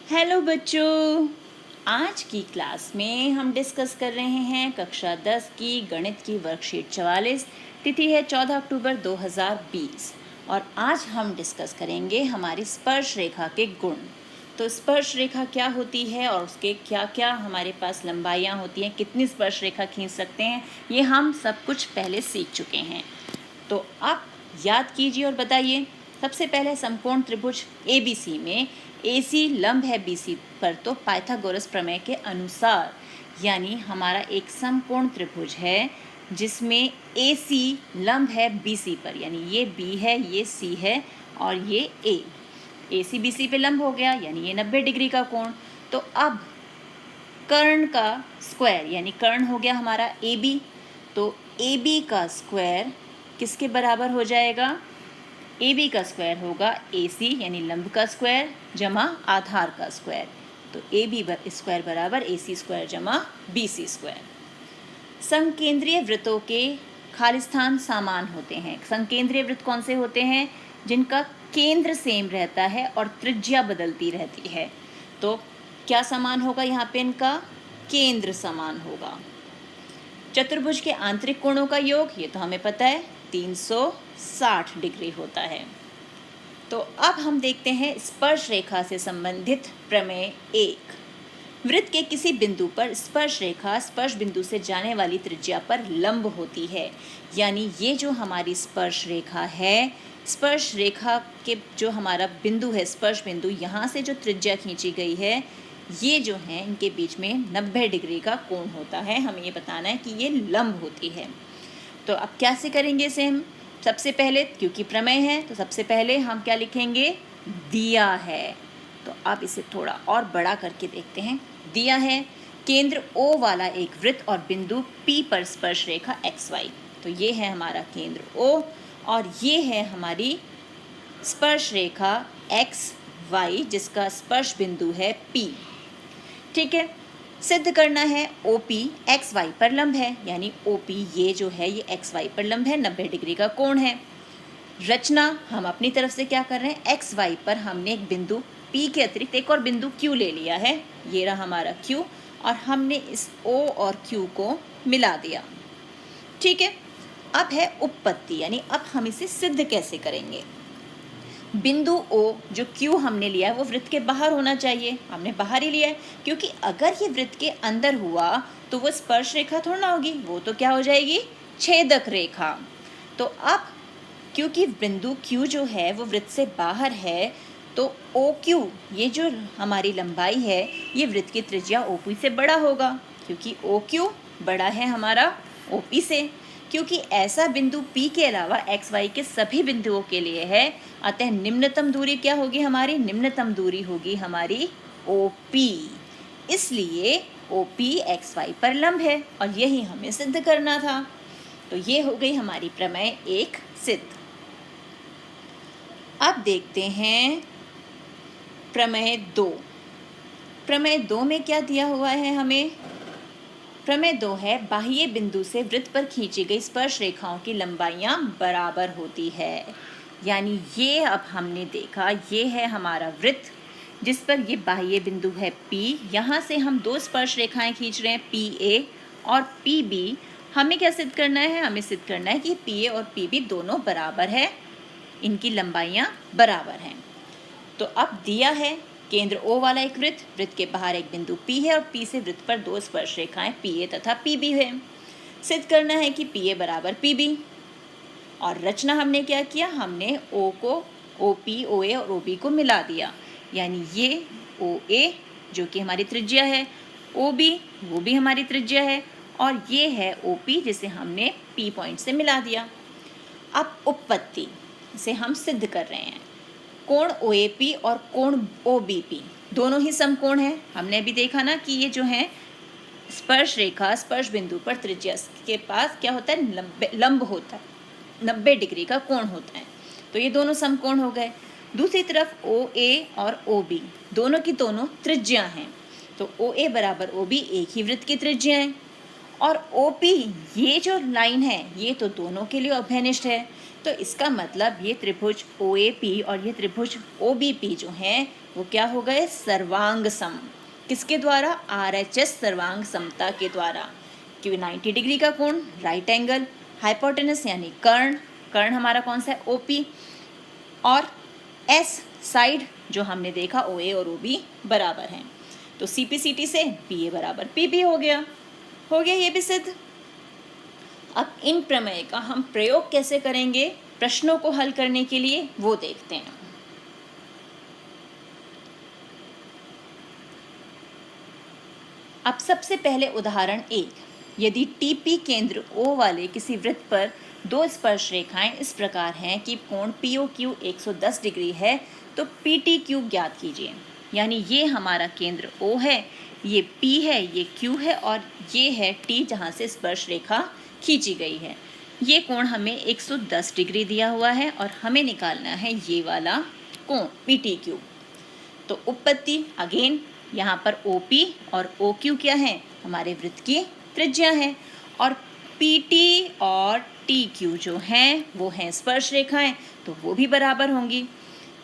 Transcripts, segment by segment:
Hello बच्चों, आज की क्लास में हम डिस्कस कर रहे हैं कक्षा 10 की गणित की वर्कशीट 44। तिथि है 14 अक्टूबर 2020 और आज हम डिस्कस करेंगे हमारी स्पर्श रेखा के गुण। तो स्पर्श रेखा क्या होती है और उसके क्या क्या हमारे पास लंबाइयाँ होती हैं, कितनी स्पर्श रेखा खींच सकते हैं, ये हम सब कुछ पहले सीख चुके हैं। तो आप याद कीजिए और बताइए। सबसे पहले समकोण त्रिभुज ABC में AC लंब है BC पर, तो पाइथागोरस प्रमेय के अनुसार, यानी हमारा एक समकोण त्रिभुज है जिसमें AC लंब है BC पर, यानी ये B है, ये C है और ये A। AC BC पे लंब हो गया, यानी ये 90 डिग्री का कोण। तो अब कर्ण का स्क्वायर, यानी कर्ण हो गया हमारा AB, तो AB का स्क्वायर किसके बराबर हो जाएगा? AB का स्क्वायर होगा AC यानी लंब का स्क्वायर जमा आधार का स्क्वायर। तो AB स्क्वायर बराबर AC स्क्वायर जमा BC स्क्वायर। संकेंद्रीय वृत्तों के खालिस्तान समान होते हैं। संकेंद्रीय वृत्त कौन से होते हैं? जिनका केंद्र सेम रहता है और त्रिज्या बदलती रहती है। तो क्या समान होगा यहाँ पे? इनका केंद्र समान होगा। चतुर्भुज के आंतरिक कोणों का योग, ये तो हमें पता है, 360 डिग्री होता है। तो अब हम देखते हैं स्पर्श रेखा से संबंधित प्रमेय 1। वृत्त के किसी बिंदु पर स्पर्श रेखा स्पर्श बिंदु से जाने वाली त्रिज्या पर लंब होती है। यानी ये जो हमारी स्पर्श रेखा है, स्पर्श रेखा के जो हमारा बिंदु है, स्पर्श बिंदु, यहाँ से जो त्रिज्या खींची गई है, ये जो है इनके बीच में 90 डिग्री का कोण होता है। हमें ये बताना है कि ये लंब होती है। तो अब कैसे करेंगे इसे हम? सबसे पहले, क्योंकि प्रमेय है, तो सबसे पहले हम क्या लिखेंगे? दिया है। तो अब इसे थोड़ा और बड़ा करके देखते हैं। दिया है केंद्र O वाला एक वृत्त और बिंदु P पर स्पर्श रेखा XY। तो ये है हमारा केंद्र O और ये है हमारी स्पर्श रेखा XY जिसका स्पर्श बिंदु है P। ठीक है, सिद्ध करना है OP XY पर लंब है, यानी OP ये जो है ये XY पर लंब है, 90 डिग्री का कोण है। रचना हम अपनी तरफ से क्या कर रहे हैं? XY पर हमने एक बिंदु P के अतिरिक्त एक और बिंदु Q ले लिया है, ये रहा हमारा Q, और हमने इस O और Q को मिला दिया। ठीक है, अब है उपपत्ति, यानी अब हम इसे सिद्ध कैसे करेंगे? बिंदु O जो Q हमने लिया है वो वृत्त के बाहर होना चाहिए, हमने बाहर ही लिया है, क्योंकि अगर ये वृत्त के अंदर हुआ तो वो स्पर्श रेखा थोड़ा ना होगी, वो तो क्या हो जाएगी? छेदक रेखा। तो अब क्योंकि बिंदु Q जो है वो वृत्त से बाहर है, तो OQ ये जो हमारी लंबाई है, ये वृत्त की त्रिज्या OP से बड़ा होगा, क्योंकि OQ बड़ा है हमारा OP से। क्योंकि ऐसा बिंदु P के अलावा XY के सभी बिंदुओं के लिए है, अतः निम्नतम दूरी क्या होगी हमारी? निम्नतम दूरी होगी हमारी OP। इसलिए OP XY पर लंब है और यही हमें सिद्ध करना था। तो ये हो गई हमारी प्रमेय 1 सिद्ध। अब देखते हैं प्रमेय 2। प्रमेय 2 में क्या दिया हुआ है हमें? प्रमेय 2 है बाह्य बिंदु से वृत्त पर खींची गई स्पर्श रेखाओं की लंबाइयां बराबर होती है। यानी ये अब हमने देखा, ये है हमारा वृत्त जिस पर ये बाह्य बिंदु है P। यहाँ से हम दो स्पर्श रेखाएं खींच रहे हैं, PA और PB। हमें क्या सिद्ध करना है? हमें सिद्ध करना है कि PA और PB दोनों बराबर है, इनकी लंबाइयां बराबर हैं। तो अब दिया है केंद्र O वाला एक वृत्त, वृत्त के बाहर एक बिंदु P है और P से वृत्त पर दो स्पर्श रेखाएं PA तथा PB है। सिद्ध करना है कि PA बराबर PB। और रचना हमने क्या किया? हमने O को OP, OA और OB को मिला दिया, यानी ये OA जो कि हमारी त्रिज्या है, OB वो भी हमारी त्रिज्या है, और ये है OP जिसे हमने P पॉइंट से मिला दिया। अब उपपत्ति से हम सिद्ध कर रहे हैं। कोण OAP और कोण OBP दोनों ही समकोण हैं। हमने अभी देखा ना कि ये जो है स्पर्श रेखा स्पर्श बिंदु पर त्रिज्या के पास क्या होता है? लंब होता है, 90 डिग्री का कोण होता है। तो ये दोनों समकोण हो गए। दूसरी तरफ OA और OB दोनों की दोनों त्रिज्या हैं। तो OA बराबर OB एक ही वृत्त की त्रिज्या है, और OP ये जो लाइन है ये तो दोनों के लिए अभ्यनिष्ठ है। तो इसका मतलब ये त्रिभुज OAP और ये त्रिभुज OBP जो हैं वो क्या हो गए, सर्वांग सम। किसके द्वारा, आरएचएस सर्वांग समता के द्वारा। क्योंकि 90 डिग्री का कोण राइट एंगल, हाइपोटेनस यानी कर्ण, कर्ण हमारा कौन सा है, ओपी, और एस साइड जो हमने देखा ओ ए और ओ बी बराबर हैं। तो सीपीसीटी से बी ए बराबर पीबी हो गया ये भी सिद्ध। अब इन प्रमेय का हम प्रयोग कैसे करेंगे प्रश्नों को हल करने के लिए, वो देखते हैं। अब सबसे पहले उदाहरण 1, यदि टीपी केंद्र ओ वाले किसी वृत्त पर दो स्पर्श रेखाएं इस प्रकार हैं कि कोण पीओक्यू 110 डिग्री है, तो पीटीक्यू ज्ञात कीजिए। यानी ये हमारा केंद्र ओ है, ये पी है, ये क्यू है, और ये है टी जहाँ से स्पर्श रेखा खींची गई है। ये कोण हमें 110 डिग्री दिया हुआ है और हमें निकालना है ये वाला कोण पीटीक्यू। तो उपपत्ति अगेन, यहाँ पर OP और OQ क्या है, हमारे वृत्त की त्रिज्या है, और PT और TQ जो हैं वो हैं स्पर्श रेखाएं, तो वो भी बराबर होंगी।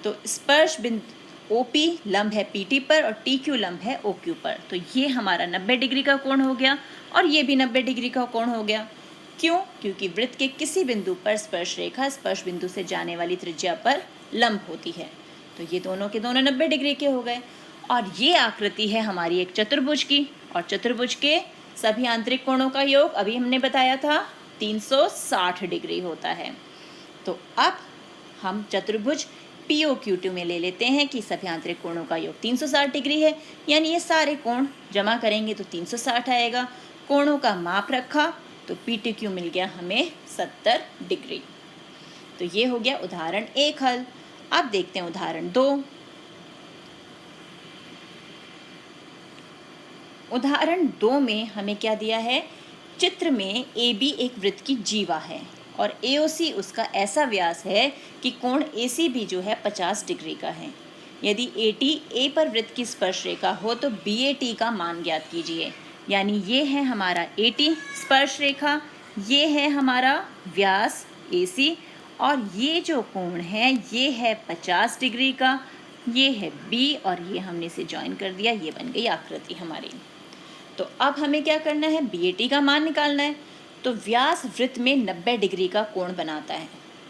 तो स्पर्श बिंदु OP लंब है PT पर और TQ लंब है OQ पर, तो ये हमारा 90 डिग्री का कोण हो गया और ये भी 90 डिग्री का कोण हो गया। क्यों, क्योंकि वृत्त के किसी बिंदु पर स्पर्श रेखा स्पर्श बिंदु से जाने वाली त्रिज्या पर लंब होती है। तो ये दोनों के दोनों 90 डिग्री के हो गए। और ये आकृति है हमारी एक चतुर्भुज की, और चतुर्भुज के सभी आंतरिक कोणों का योग अभी हमने बताया था 360 डिग्री होता है। तो अब हम चतुर्भुज POQ2 में ले लेते हैं कि सभी आंतरिक कोणों का योग 360 डिग्री है, यानी ये सारे कोण जमा करेंगे तो 360 आएगा। कोणों का माप रखा तो PTQ मिल गया हमें 70 डिग्री। तो ये हो गया उदाहरण 1 हल। अब देखते हैं उदाहरण 2। उदाहरण 2 में हमें क्या दिया है, चित्र में AB एक वृत्त की जीवा है और AOC उसका ऐसा व्यास है कि कोण ACB जो है 50 डिग्री का है। यदि AT A पर वृत्त की स्पर्श रेखा हो तो BAT का मान ज्ञात कीजिए। यानी ये है हमारा AT स्पर्श रेखा, ये है हमारा व्यास AC, और ये जो कोण है ये है 50 डिग्री का, ये है B और ये हमने इसे ज्वाइन कर दिया, ये बन गई आकृति हमारी। तो अब हमें क्या करना है, BAT का मान निकालना है। तो व्यास वृत्त में 90 डिग्री का कोण बनाता है,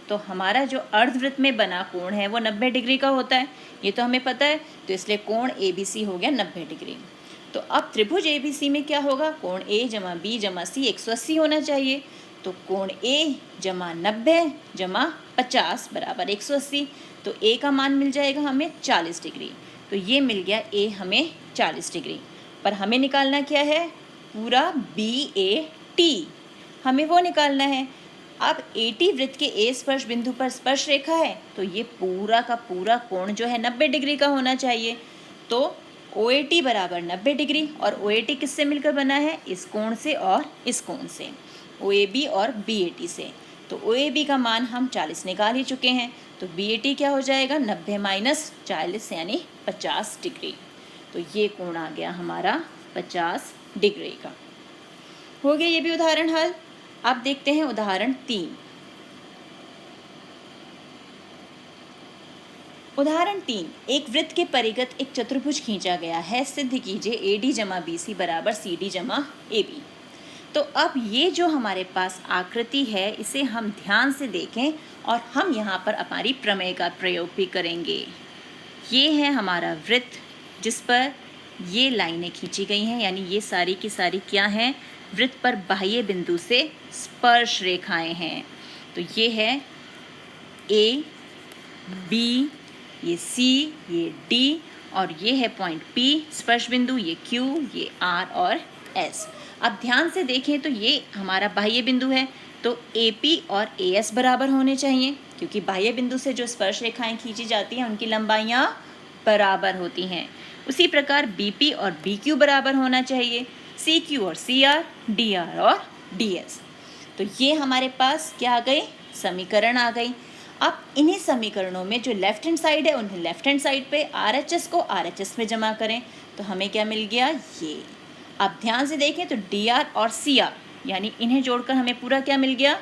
तो हमारा जो अर्धवृत्त में बना कोण है वो 90 डिग्री का होता है, ये तो हमें पता है। तो इसलिए कोण ABC हो गया 90 डिग्री। तो अब त्रिभुज ABC में क्या होगा, कोण A जमा B जमा C 180 होना चाहिए। तो कोण A जमा 90 जमा 50 बराबर 180। तो A का मान मिल जाएगा हमें 40 डिग्री। तो ये मिल गया A हमें 40 डिग्री। पर हमें निकालना क्या है, पूरा BAT, हमें वो निकालना है। अब AT वृत्त के A स्पर्श बिंदु पर स्पर्श रेखा है, तो ये पूरा का पूरा कोण जो है 90 डिग्री का होना चाहिए। तो OAT बराबर 90 डिग्री, और OAT किससे मिलकर बना है, इस कोण से और इस कोण से, OAB और BAT से। तो OAB का मान हम 40 निकाल ही चुके हैं, तो BAT क्या हो जाएगा, 90 माइनस 40 यानी 50 डिग्री। तो ये कोण आ गया हमारा 50 डिग्री का। हो गया ये भी उदाहरण हल। अब देखते हैं उदाहरण 3। उदाहरण 3, एक वृत्त के परिगत एक चतुर्भुज खींचा गया है, सिद्ध कीजिए AD जमा BC बराबर CD जमा AB। तो अब ये जो हमारे पास आकृति है इसे हम ध्यान से देखें और हम यहाँ पर हमारी प्रमेय का प्रयोग भी करेंगे। ये है हमारा वृत्त जिस पर ये लाइनें खींची गई हैं, यानी ये सारी की सारी क्या हैं, वृत्त पर बाह्य बिंदु से स्पर्श रेखाएं हैं। तो ये है A, B, ये C, ये D, और ये है पॉइंट P स्पर्श बिंदु, ये Q, ये R और S। अब ध्यान से देखें तो ये हमारा बाह्य बिंदु है, तो AP और AS बराबर होने चाहिए, क्योंकि बाह्य बिंदु से जो स्पर्श रेखाएं खींची जाती हैं उनकी लंबाइयाँ बराबर होती हैं। उसी प्रकार BP और BQ बराबर होना चाहिए, CQ और CR, DR और DS। तो ये हमारे पास क्या आ गई, समीकरण आ गई। अब इन्हीं समीकरणों में जो लेफ्ट हैंड साइड है उन्हें लेफ्ट हैंड साइड पे, RHS को RHS में जमा करें, तो हमें क्या मिल गया, ये। अब ध्यान से देखें तो DR और CR यानी इन्हें जोड़कर हमें पूरा क्या मिल गया,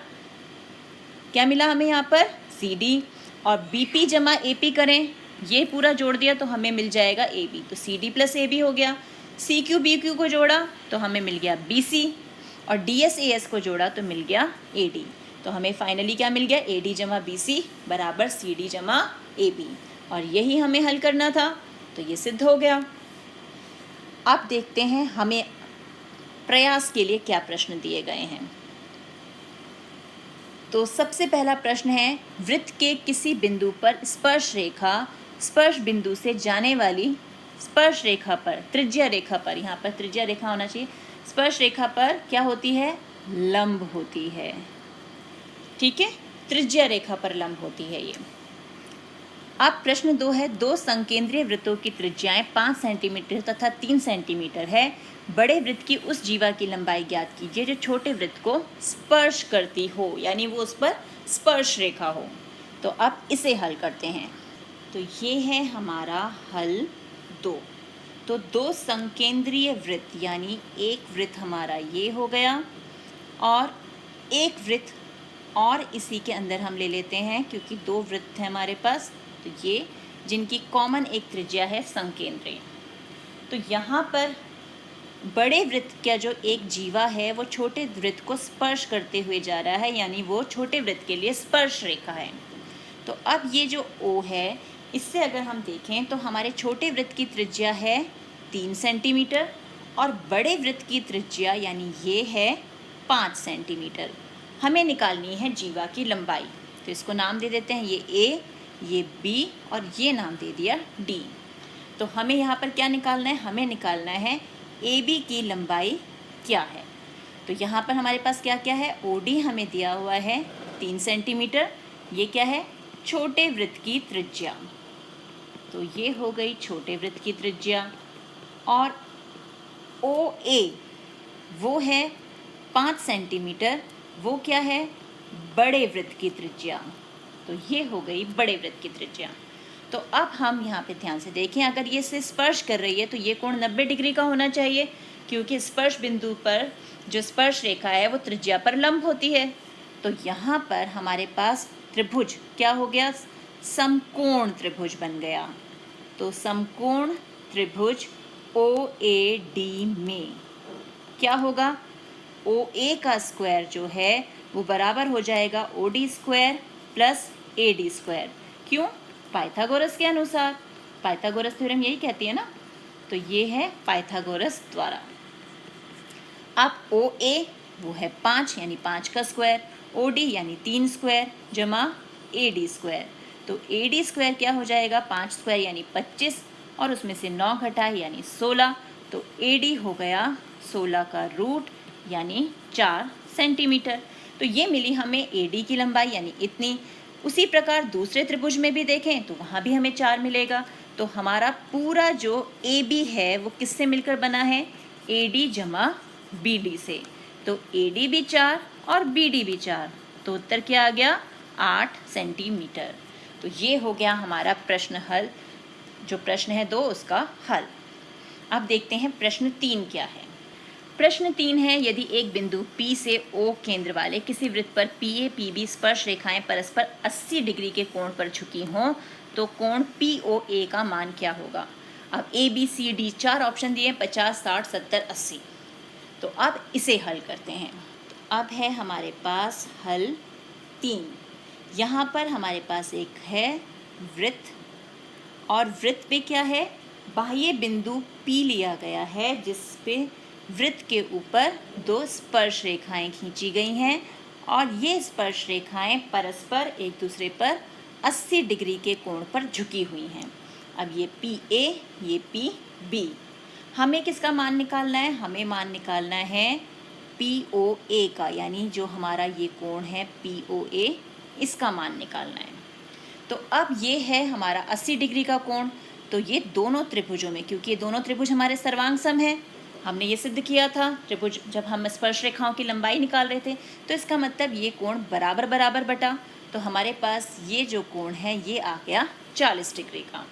क्या मिला हमें यहाँ पर, CD, और BP जमा AP करें ये पूरा जोड़ दिया तो हमें मिल जाएगा ए बी, तो C D plus A B हो गया। सी क्यू बी क्यू को जोड़ा तो हमें मिल गया बी सी, और डी एस ए एस को जोड़ा तो मिल गया ए डी। तो हमें फाइनली क्या मिल गया, ए डी जमा बी सी बराबर सी डी जमा ए बी, और यही हमें हल करना था, तो ये सिद्ध हो गया। अब देखते हैं हमें प्रयास के लिए क्या प्रश्न दिए गए हैं। तो सबसे पहला प्रश्न है, वृत्त के किसी बिंदु पर स्पर्श रेखा स्पर्श बिंदु से जाने वाली स्पर्श रेखा पर, त्रिज्या रेखा पर, यहाँ पर त्रिज्या रेखा होना चाहिए, स्पर्श रेखा पर क्या होती है, लंब होती है। ठीक है, त्रिज्या रेखा पर लंब होती है ये। अब प्रश्न 2 है, दो संकेंद्रीय वृत्तों की त्रिज्याएं 5 सेंटीमीटर तथा 3 सेंटीमीटर है। बड़े वृत्त की उस जीवा की लंबाई ज्ञात कीजिए जो छोटे वृत्त को स्पर्श करती हो, यानी वो उस पर स्पर्श रेखा हो। तो अब इसे हल करते हैं। तो ये है हमारा हल 2। तो दो संकेंद्रीय वृत्त, यानी एक वृत्त हमारा ये हो गया और एक वृत्त और इसी के अंदर हम ले लेते हैं, क्योंकि 2 वृत्त हैं हमारे पास, तो ये जिनकी कॉमन एक त्रिज्या है संकेंद्रीय। तो यहाँ पर बड़े वृत्त का जो एक जीवा है वो छोटे वृत्त को स्पर्श करते हुए जा रहा है, यानी वो छोटे वृत्त के लिए स्पर्श रेखा है। तो अब ये जो O है, इससे अगर हम देखें तो हमारे छोटे वृत्त की त्रिज्या है 3 सेंटीमीटर और बड़े वृत्त की त्रिज्या यानी ये है 5 सेंटीमीटर। हमें निकालनी है जीवा की लंबाई, तो इसको नाम दे देते हैं, ये A, ये B और ये नाम दे दिया D। तो हमें यहाँ पर क्या निकालना है, हमें निकालना है AB की लंबाई क्या है। तो यहाँ पर हमारे पास क्या क्या है, OD हमें दिया हुआ है 3 सेंटीमीटर, ये क्या है, छोटे वृत्त की त्रिज्या, तो ये हो गई छोटे वृत्त की त्रिज्या। और OA वो है 5 सेंटीमीटर, वो क्या है, बड़े वृत्त की त्रिज्या, तो ये हो गई बड़े वृत्त की त्रिज्या। तो अब हम यहाँ पे ध्यान से देखें, अगर ये से स्पर्श कर रही है तो ये कोण 90 डिग्री का होना चाहिए, क्योंकि स्पर्श बिंदु पर जो स्पर्श रेखा है वो त्रिज्या पर लंब होती है। तो यहाँ पर हमारे पास त्रिभुज क्या हो गया, समकोण त्रिभुज बन गया। तो समकोण त्रिभुज OAD में क्या होगा, OA का स्क्वायर जो है वो बराबर हो जाएगा OD square plus AD square. क्यों, पाइथागोरस के अनुसार, पाइथागोरस थ्योरम यही कहती है ना, तो ये है पाइथागोरस द्वारा। अब OA वो है 5 यानी 5 का स्क्वायर, OD यानी 3 स्क्वायर जमा AD स्क्वायर, तो AD स्क्वायर क्या हो जाएगा, 5 स्क्वायर यानी 25 और उसमें से 9 घटाए यानी 16, तो AD हो गया 16 का रूट यानी 4 सेंटीमीटर। तो ये मिली हमें AD की लंबाई यानी इतनी। उसी प्रकार दूसरे त्रिभुज में भी देखें तो वहाँ भी हमें 4 मिलेगा। तो हमारा पूरा जो AB है वो किससे मिलकर बना है, AD जमा BD से। तो AD भी 4 और BD भी 4, तो उत्तर क्या आ गया, 8 सेंटीमीटर। तो ये हो गया हमारा प्रश्न हल, जो प्रश्न है 2 उसका हल। अब देखते हैं प्रश्न 3 क्या है। प्रश्न 3 है, यदि एक बिंदु P से O केंद्र वाले किसी वृत्त पर PA PB स्पर्श रेखाएं परस्पर 80 डिग्री के कोण पर झुकी हों तो कोण POA का मान क्या होगा। अब A B C D 4 option दिए, 50 60 70 80। तो अब इसे हल करते हैं। तो अब है हमारे पास हल 3। यहाँ पर हमारे पास एक है वृत्त, और वृत्त पे क्या है, बाह्य बिंदु P लिया गया है जिस पे वृत्त के ऊपर 2 स्पर्श रेखाएं खींची गई हैं और ये स्पर्श रेखाएं परस्पर एक दूसरे पर 80 डिग्री के कोण पर झुकी हुई हैं। अब ये PA ये PB, हमें किसका मान निकालना है, हमें मान निकालना है POA का, यानी जो हमारा ये कोण है POA, इसका मान निकालना है। तो अब ये है हमारा 80 डिग्री का कोण, तो ये दोनों त्रिभुजों में, क्योंकि ये दोनों त्रिभुज हमारे सर्वांग सम है, हमने ये सिद्ध किया था त्रिभुज जब हम स्पर्श रेखाओं की लंबाई निकाल रहे थे, तो इसका मतलब ये कोण बराबर बराबर बटा, तो हमारे पास ये जो कोण है ये आ गया 40 डिग्री का।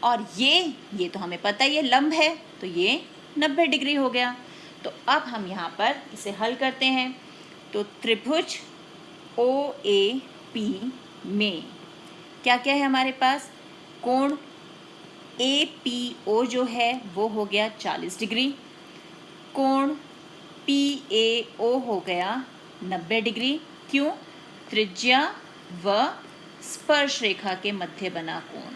और ये तो हमें पता ही है लंब है, तो ये 90 डिग्री हो गया। तो अब हम यहाँ पर इसे हल करते हैं। तो त्रिभुज OAP में क्या क्या है हमारे पास, कोण APO जो है वो हो गया 40 डिग्री, कोण PAO हो गया 90 डिग्री। क्यों? त्रिज्या व स्पर्श रेखा के मध्य बना कोण,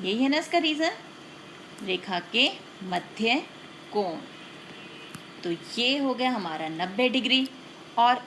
यही है ना इसका रीज़न, रेखा के मध्य कोण। तो ये हो गया हमारा 90 डिग्री और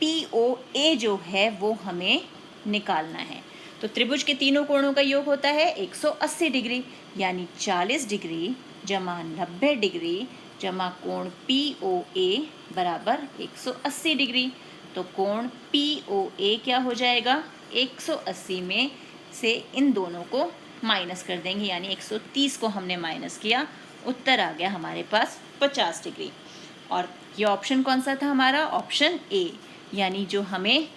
POA जो है वो हमें निकालना है। तो त्रिभुज के तीनों कोणों का योग होता है 180 डिग्री, यानी 40 डिग्री जमा 90 डिग्री जमा कोण POA बराबर 180 डिग्री। तो कोण POA क्या हो जाएगा, 180 में से इन दोनों को माइनस कर देंगे, यानी 130 को हमने माइनस किया, उत्तर आ गया हमारे पास 50 डिग्री। और ये ऑप्शन कौन सा था हमारा, ऑप्शन ए, यानी जो हमें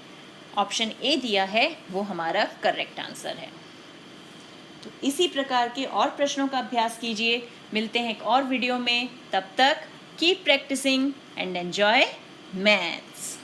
ऑप्शन ए दिया है वो हमारा करेक्ट आंसर है। तो इसी प्रकार के और प्रश्नों का अभ्यास कीजिए। मिलते हैं एक और वीडियो में, तब तक keep practicing and enjoy maths.